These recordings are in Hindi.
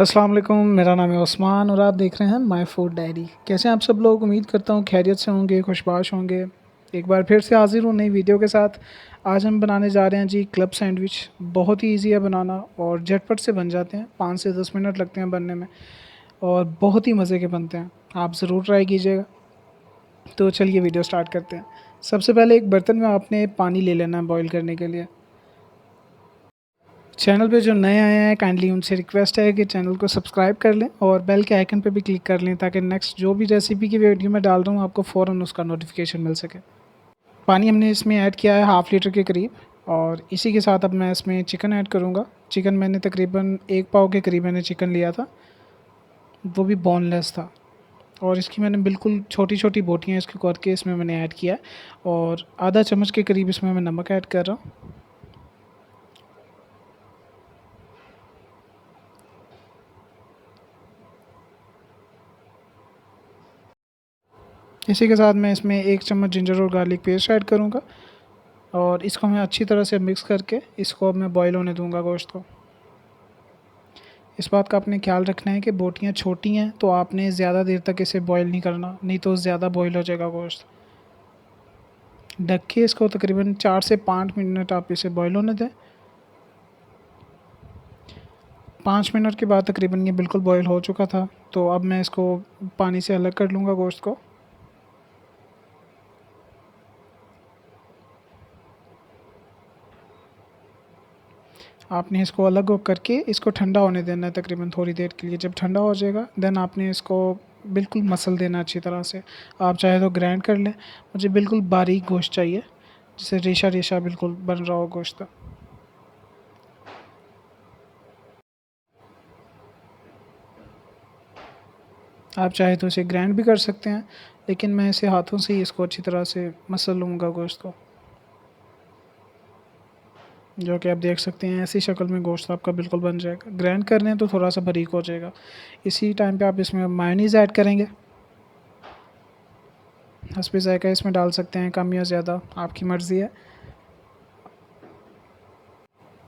अस्सलाम वालेकुम, मेरा नाम है उस्मान और आप देख रहे हैं माय फूड डायरी। कैसे हैं आप सब लोग? उम्मीद करता हूँ खैरियत से होंगे, खुशबाश होंगे। एक बार फिर से हाज़िर हूँ नई वीडियो के साथ। आज हम बनाने जा रहे हैं जी क्लब सैंडविच। बहुत ही इजी है बनाना और झटपट से बन जाते हैं, 5 से 10 मिनट लगते हैं बनने में और बहुत ही मज़े के बनते हैं। आप ज़रूर ट्राई कीजिएगा। तो चलिए वीडियो स्टार्ट करते हैं। सबसे पहले एक बर्तन में आपने पानी ले लेना है बॉईल करने के लिए। चैनल पे जो नए आए हैं काइंडली उनसे रिक्वेस्ट है कि चैनल को सब्सक्राइब कर लें और बेल के आइकन पे भी क्लिक कर लें ताकि नेक्स्ट जो भी रेसिपी की वीडियो मैं डाल रहा हूँ आपको फ़ौरन उसका नोटिफिकेशन मिल सके। पानी हमने इसमें ऐड किया है हाफ़ लीटर के करीब और इसी के साथ अब मैं इसमें चिकन ऐड करूँगा। चिकन मैंने तकरीबन 1 पाव के करीब मैंने चिकन लिया था, वो भी बोनलेस था और इसकी मैंने बिल्कुल छोटी-छोटी बोटियाँ इसको करके इसमें मैंने ऐड किया है और आधा चम्मच के करीब इसमें मैं नमक ऐड कर रहा हूँ। इसी के साथ मैं इसमें 1 चम्मच जिंजर और गार्लिक पेस्ट ऐड करूँगा और इसको मैं अच्छी तरह से मिक्स करके इसको अब मैं बॉईल होने दूंगा गोश्त को। इस बात का आपने ख्याल रखना है कि बोटियाँ छोटी हैं तो आपने ज़्यादा देर तक इसे बॉईल नहीं करना, नहीं तो ज़्यादा बॉईल हो जाएगा गोश्त। ढक के इसको तकरीबन 4 से 5 मिनट आप इसे बॉईल होने दें। 5 मिनट के बाद तकरीबन ये बिल्कुल बॉईल हो चुका था, तो अब मैं इसको पानी से अलग कर लूँगा गोश्त को। आपने इसको अलग हो करके इसको ठंडा होने देना है तकरीबन थोड़ी देर के लिए। जब ठंडा हो जाएगा देन आपने इसको बिल्कुल मसल देना अच्छी तरह से। आप चाहे तो ग्राइंड कर लें। मुझे बिल्कुल बारीक गोश्त चाहिए, जिससे रेशा रेशा बिल्कुल बन रहा हो गोश्त का। आप चाहे तो इसे ग्राइंड भी कर सकते हैं, लेकिन मैं इसे हाथों से ही इसको अच्छी तरह से मसल लूँगा गोश्त को। जो कि आप देख सकते हैं ऐसी शक्ल में गोश्त आपका बिल्कुल बन जाएगा। ग्राइंड करने हैं तो थोड़ा सा बारीक हो जाएगा। इसी टाइम पे आप इसमें मायोनीज़ ऐड करेंगे। हस्बे ज़ायक़ा इसमें डाल सकते हैं, कम या ज़्यादा आपकी मर्ज़ी है।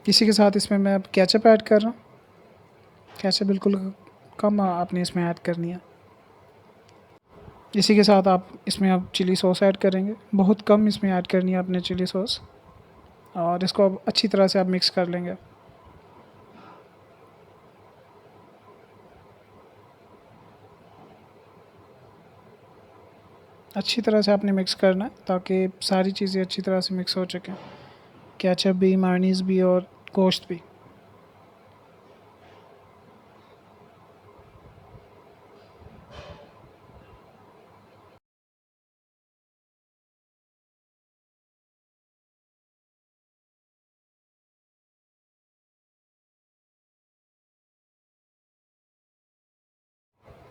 इसी के साथ इसमें मैं अब केचप ऐड कर रहा हूँ। केचप बिल्कुल कम आपने इसमें ऐड करनी है। इसी के साथ आप इसमें अब चिली सॉस ऐड करेंगे। बहुत कम इसमें ऐड करनी है आपने चिली सॉस और इसको अब अच्छी तरह से आप मिक्स कर लेंगे। अच्छी तरह से आपने मिक्स करना है ताकि सारी चीज़ें अच्छी तरह से मिक्स हो चुकें, केचप भी, मायोनीज़ भी और गोश्त भी।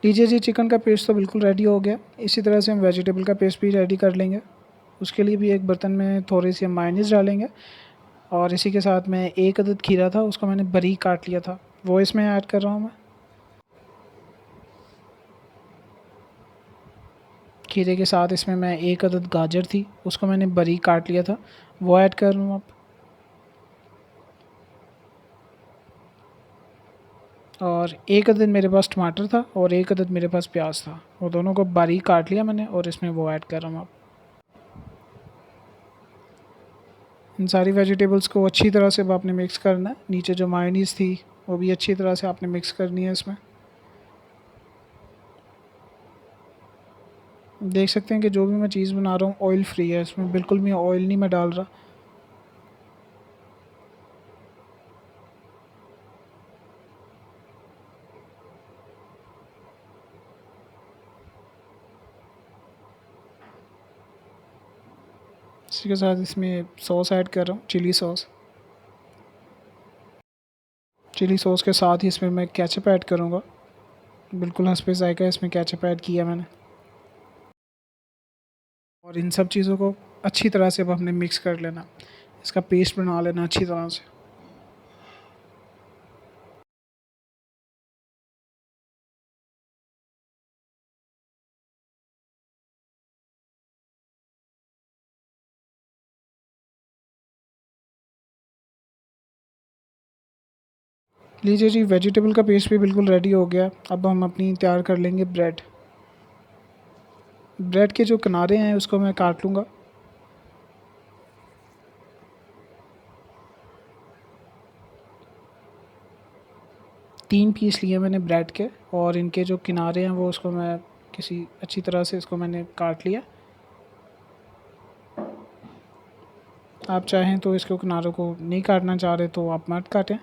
लीजिए जी, चिकन का पेस्ट तो बिल्कुल रेडी हो गया। इसी तरह से हम वेजिटेबल का पेस्ट भी रेडी कर लेंगे। उसके लिए भी एक बर्तन में थोड़ी सी हम मायोनीज़ डालेंगे और इसी के साथ में 1 अदद खीरा था, उसको मैंने बारीक काट लिया था, वो इसमें ऐड कर रहा हूँ मैं। खीरे के साथ इसमें मैं 1 अदद गाजर थी, उसको मैंने बारीक काट लिया था, वो ऐड कर रहा हूँ अब। और 1 अदद मेरे पास टमाटर था और 1 अदद मेरे पास प्याज था, वो दोनों को बारीक काट लिया मैंने और इसमें वो ऐड कर रहा हूँ अब। इन सारी वेजिटेबल्स को अच्छी तरह से अब आपने मिक्स करना है। नीचे जो मायोनीज़ थी वो भी अच्छी तरह से आपने मिक्स करनी है इसमें। देख सकते हैं कि जो भी मैं चीज़ बना रहा हूँ ऑयल फ्री है, इसमें बिल्कुल भी ऑयल नहीं मैं डाल रहा। इसी के साथ इसमें सॉस ऐड कर रहा हूँ, चिली सॉस। चिली सॉस के साथ ही इसमें मैं केचप ऐड करूँगा। बिल्कुल हस्बे ज़ायक़ा इसमें केचप ऐड किया मैंने और इन सब चीज़ों को अच्छी तरह से अब हमने मिक्स कर लेना, इसका पेस्ट बना लेना अच्छी तरह से। लीजिए जी, वेजिटेबल का पेस्ट भी बिल्कुल रेडी हो गया। अब हम अपनी तैयार कर लेंगे ब्रेड। ब्रेड के जो किनारे हैं उसको मैं काट लूँगा। तीन पीस लिए मैंने ब्रेड के, और इनके जो किनारे हैं वो उसको मैं किसी अच्छी तरह से इसको मैंने काट लिया। आप चाहें तो इसके किनारों को नहीं काटना चाह रहे तो आप मत काटें।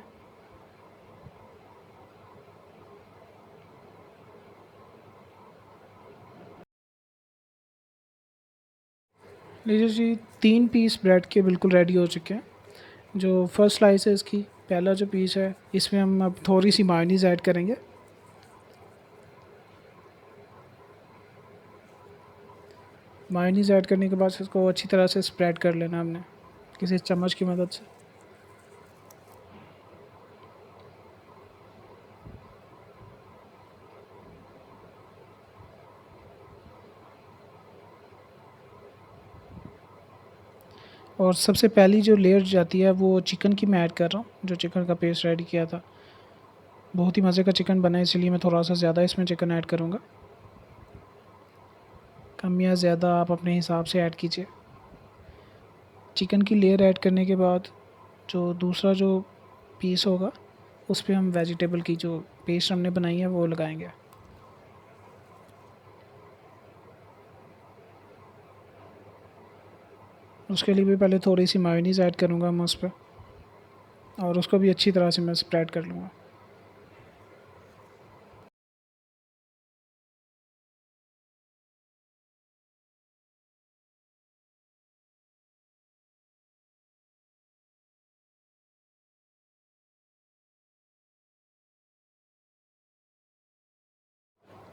लीजिए जी, तीन पीस ब्रेड के बिल्कुल रेडी हो चुके हैं। जो फर्स्ट स्लाइस है इसकी, पहला जो पीस है, इसमें हम अब थोड़ी सी मायोनीज़ ऐड करेंगे। मायोनीज़ ऐड करने के बाद इसको अच्छी तरह से स्प्रेड कर लेना हमने किसी चम्मच की मदद से। और सबसे पहली जो लेयर जाती है वो चिकन की मैं ऐड कर रहा हूँ, जो चिकन का पेस्ट रेडी किया था। बहुत ही मज़े का चिकन बना है, इसलिए मैं थोड़ा सा ज़्यादा इसमें चिकन ऐड करूँगा। कम या ज़्यादा आप अपने हिसाब से ऐड कीजिए। चिकन की लेयर ऐड करने के बाद जो दूसरा जो पीस होगा उस पे हम वेजिटेबल की जो पेस्ट हमने बनाई है वो लगाएंगे। उसके लिए भी पहले थोड़ी सी मायोनीज़ ऐड करूँगा मैं उस पर, और उसको भी अच्छी तरह से मैं स्प्रेड कर लूँगा।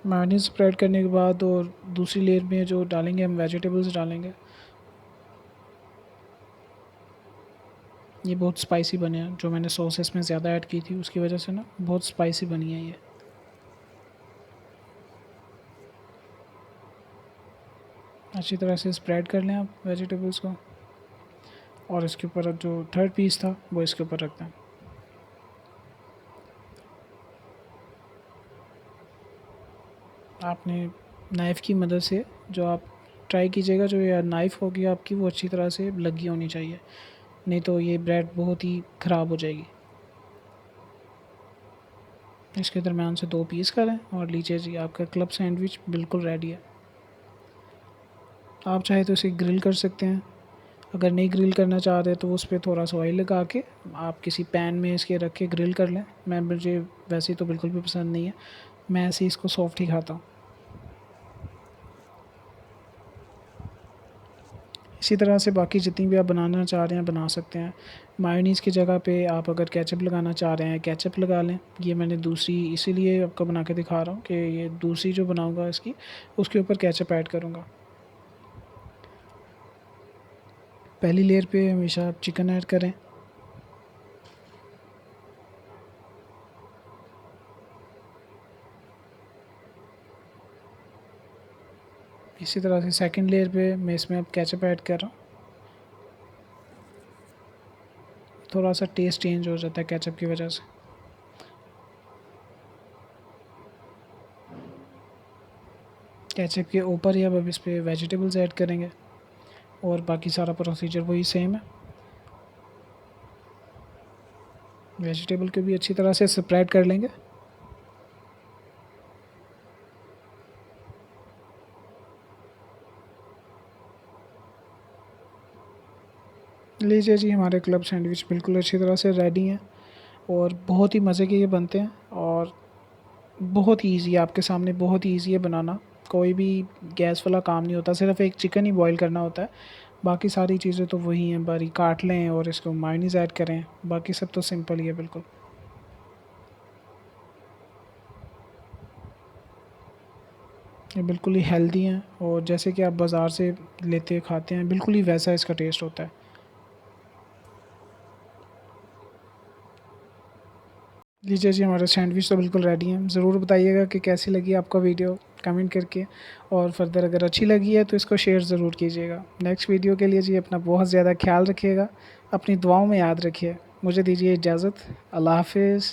मायोनीज़ स्प्रेड करने के बाद और दूसरी लेयर में जो डालेंगे हम वेजिटेबल्स डालेंगे। ये बहुत स्पाइसी बने हैं, जो मैंने सॉस इसमें ज़्यादा ऐड की थी उसकी वजह से ना बहुत स्पाइसी बनी है ये। अच्छी तरह से स्प्रेड कर लें आप वेजिटेबल्स को, और इसके ऊपर जो थर्ड पीस था वो इसके ऊपर रख दें। आपने नाइफ़ की मदद से जो आप ट्राई कीजिएगा, जो ये नाइफ़ होगी आपकी वो अच्छी तरह से लगी होनी चाहिए, नहीं तो ये ब्रेड बहुत ही ख़राब हो जाएगी। इसके दरमियान से दो पीस करें और लीजिए जी, आपका क्लब सैंडविच बिल्कुल रेडी है। आप चाहे तो इसे ग्रिल कर सकते हैं। अगर नहीं ग्रिल करना चाह रहे तो उस पर थोड़ा सा ऑयल लगा के आप किसी पैन में इसके रख के ग्रिल कर लें। मुझे वैसे तो बिल्कुल भी पसंद नहीं है, मैं ऐसे ही इसको सॉफ्ट ही खाता हूँ। इसी तरह से बाकी जितनी भी आप बनाना चाह रहे हैं बना सकते हैं। मायोनीज़ की जगह पे आप अगर केचप लगाना चाह रहे हैं केचप लगा लें। ये मैंने दूसरी इसीलिए आपको बना के दिखा रहा हूँ कि ये दूसरी जो बनाऊँगा इसकी उसके ऊपर केचप ऐड करूँगा। पहली लेयर पे हमेशा आप चिकन ऐड करें। इसी तरह से सेकंड लेयर पे मैं इसमें अब केचप ऐड कर रहा हूँ। थोड़ा सा टेस्ट चेंज हो जाता है केचप की वजह से। केचप के ऊपर ही अब इस पर वेजिटेबल्स ऐड करेंगे, और बाकी सारा प्रोसीजर वही सेम है। वेजिटेबल को भी अच्छी तरह से स्प्रेड कर लेंगे। लीजिए जी, हमारे क्लब सैंडविच बिल्कुल अच्छी तरह से रेडी हैं, और बहुत ही मज़े के ये बनते हैं, और बहुत ही ईज़ी है आपके सामने, बहुत ही ईज़ी है बनाना। कोई भी गैस वाला काम नहीं होता, सिर्फ़ एक चिकन ही बॉईल करना होता है। बाकी सारी चीज़ें तो वही हैं, बारीक काट लें और इसको मायोनीज़ ऐड करें, बाकी सब तो सिंपल ही है बिल्कुल। ये बिल्कुल ही हेल्दी हैं, और जैसे कि आप बाज़ार से लेते खाते हैं बिल्कुल ही वैसा इसका टेस्ट होता है। लीजिए जी, हमारे सैंडविच तो बिल्कुल रेडी हैं। ज़रूर बताइएगा कि कैसी लगी आपको वीडियो कमेंट करके, और फर्दर अगर अच्छी लगी है तो इसको शेयर ज़रूर कीजिएगा। नेक्स्ट वीडियो के लिए जी अपना बहुत ज़्यादा ख्याल रखिएगा, अपनी दुआओं में याद रखिए। मुझे दीजिए इजाज़त। अल्लाह हाफ़िज़।